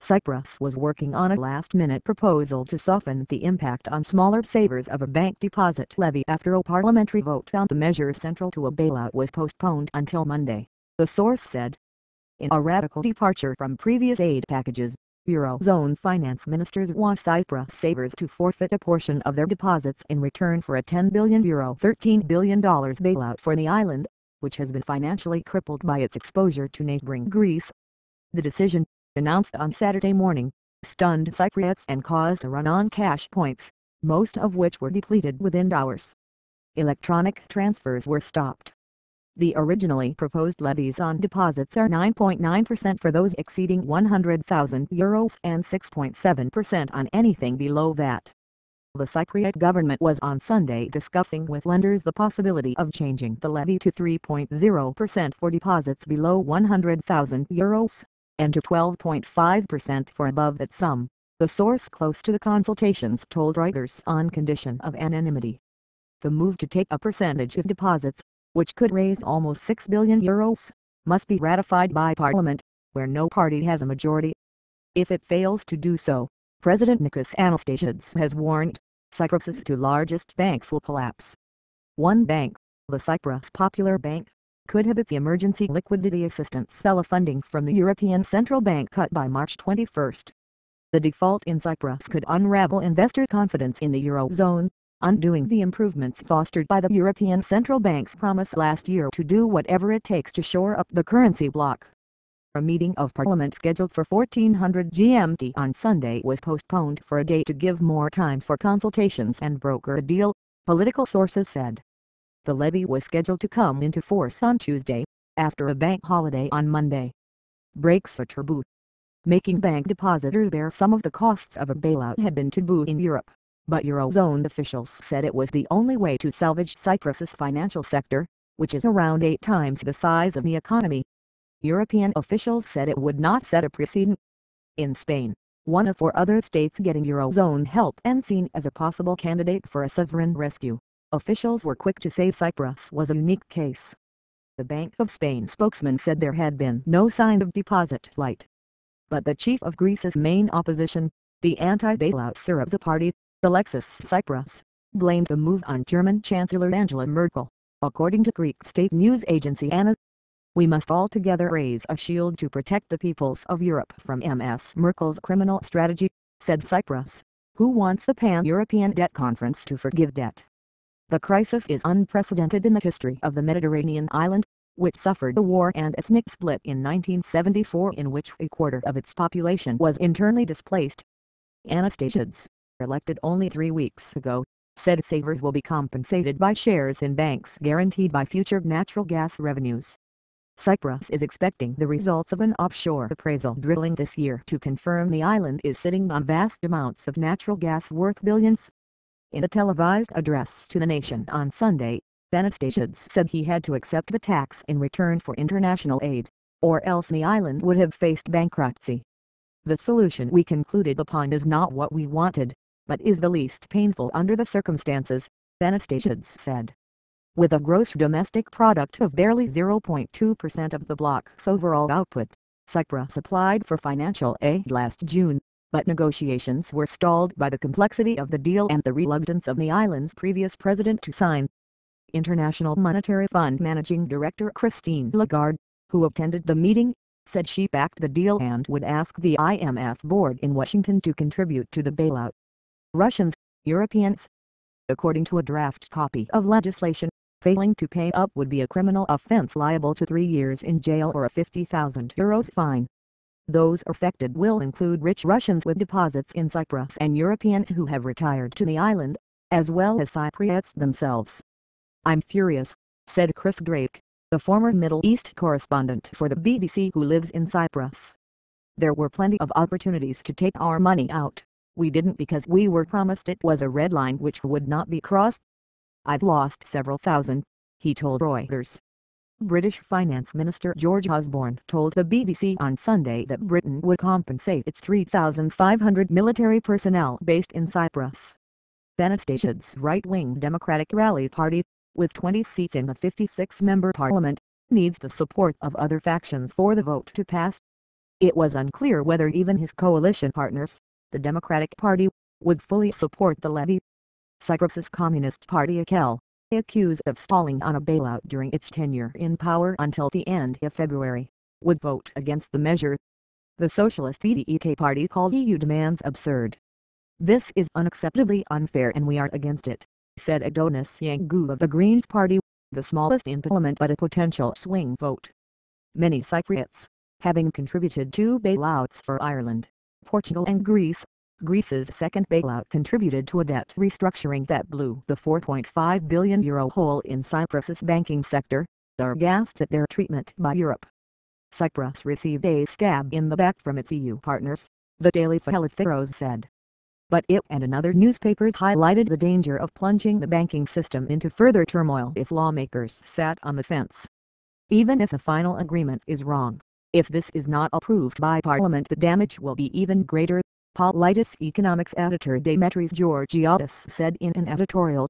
Cyprus was working on a last-minute proposal to soften the impact on smaller savers of a bank deposit levy after a parliamentary vote on the measure central to a bailout was postponed until Monday, the source said. In a radical departure from previous aid packages, Eurozone finance ministers want Cyprus savers to forfeit a portion of their deposits in return for a €10 billion $13 billion bailout for the island, which has been financially crippled by its exposure to neighboring Greece. The decision, announced on Saturday morning, stunned Cypriots and caused a run on cash points, most of which were depleted within hours. Electronic transfers were stopped. The originally proposed levies on deposits are 9.9% for those exceeding €100,000 and 6.7% on anything below that. The Cypriot government was on Sunday discussing with lenders the possibility of changing the levy to 3.0% for deposits below €100,000, and to 12.5% for above that sum, the source close to the consultations told Reuters on condition of anonymity. The move to take a percentage of deposits, which could raise almost €6 billion, must be ratified by Parliament, where no party has a majority. If it fails to do so, President Nikos Anastasiades has warned, Cyprus's two largest banks will collapse. One bank, the Cyprus Popular Bank, could have its emergency liquidity assistance funding from the European Central Bank cut by March 21. The default in Cyprus could unravel investor confidence in the Eurozone, undoing the improvements fostered by the European Central Bank's promise last year to do whatever it takes to shore up the currency bloc. A meeting of Parliament scheduled for 1400 GMT on Sunday was postponed for a day to give more time for consultations and broker a deal, political sources said. The levy was scheduled to come into force on Tuesday, after a bank holiday on Monday. Breaks for taboo. Making bank depositors bear some of the costs of a bailout had been taboo in Europe, but Eurozone officials said it was the only way to salvage Cyprus's financial sector, which is around 8 times the size of the economy. European officials said it would not set a precedent. In Spain, one of 4 other states getting Eurozone help and seen as a possible candidate for a sovereign rescue, officials were quick to say Cyprus was a unique case. The Bank of Spain spokesman said there had been no sign of deposit flight. But the chief of Greece's main opposition, the anti-bailout Syriza party, Alexis Tsipras, blamed the move on German Chancellor Angela Merkel, according to Greek state news agency ANA. We must all together raise a shield to protect the peoples of Europe from Ms. Merkel's criminal strategy, said Cyprus, who wants the Pan-European Debt Conference to forgive debt. The crisis is unprecedented in the history of the Mediterranean island, which suffered a war and ethnic split in 1974 in which a quarter of its population was internally displaced. Anastasiades, elected only 3 weeks ago, said savers will be compensated by shares in banks guaranteed by future natural gas revenues. Cyprus is expecting the results of an offshore appraisal drilling this year to confirm the island is sitting on vast amounts of natural gas worth billions. In a televised address to the nation on Sunday, Anastasiades said he had to accept the tax in return for international aid, or else the island would have faced bankruptcy. The solution we concluded upon is not what we wanted, but is the least painful under the circumstances, Anastasiades said. With a gross domestic product of barely 0.2% of the bloc's overall output, Cyprus applied for financial aid last June, but negotiations were stalled by the complexity of the deal and the reluctance of the island's previous president to sign. International Monetary Fund Managing Director Christine Lagarde, who attended the meeting, said she backed the deal and would ask the IMF board in Washington to contribute to the bailout. Russians, Europeans. According to a draft copy of legislation, failing to pay up would be a criminal offense liable to 3 years in jail or a €50,000 fine. Those affected will include rich Russians with deposits in Cyprus and Europeans who have retired to the island, as well as Cypriots themselves. I'm furious, said Chris Drake, the former Middle East correspondent for the BBC who lives in Cyprus. There were plenty of opportunities to take our money out. We didn't because we were promised it was a red line which would not be crossed. I've lost several thousand, he told Reuters. British Finance Minister George Osborne told the BBC on Sunday that Britain would compensate its 3,500 military personnel based in Cyprus. Anastasiades' right-wing Democratic Rally Party, with 20 seats in the 56-member parliament, needs the support of other factions for the vote to pass. It was unclear whether even his coalition partners, the Democratic Party, would fully support the levy. Cyprus's Communist Party accused of stalling on a bailout during its tenure in power until the end of February, would vote against the measure. The Socialist PDEK party called EU demands absurd. "This is unacceptably unfair and we are against it," said Adonis Yangu of the Greens Party, the smallest in parliament but a potential swing vote. Many Cypriots, having contributed to bailouts for Ireland, Portugal and Greece's second bailout contributed to a debt restructuring that blew the €4.5 billion hole in Cyprus's banking sector, are aghast at their treatment by Europe. Cyprus received a stab in the back from its EU partners, the Daily Philipheros said. But it and another newspapers highlighted the danger of plunging the banking system into further turmoil if lawmakers sat on the fence. Even if the final agreement is wrong, if this is not approved by Parliament, the damage will be even greater, Politis economics editor Demetris Georgiadis said in an editorial.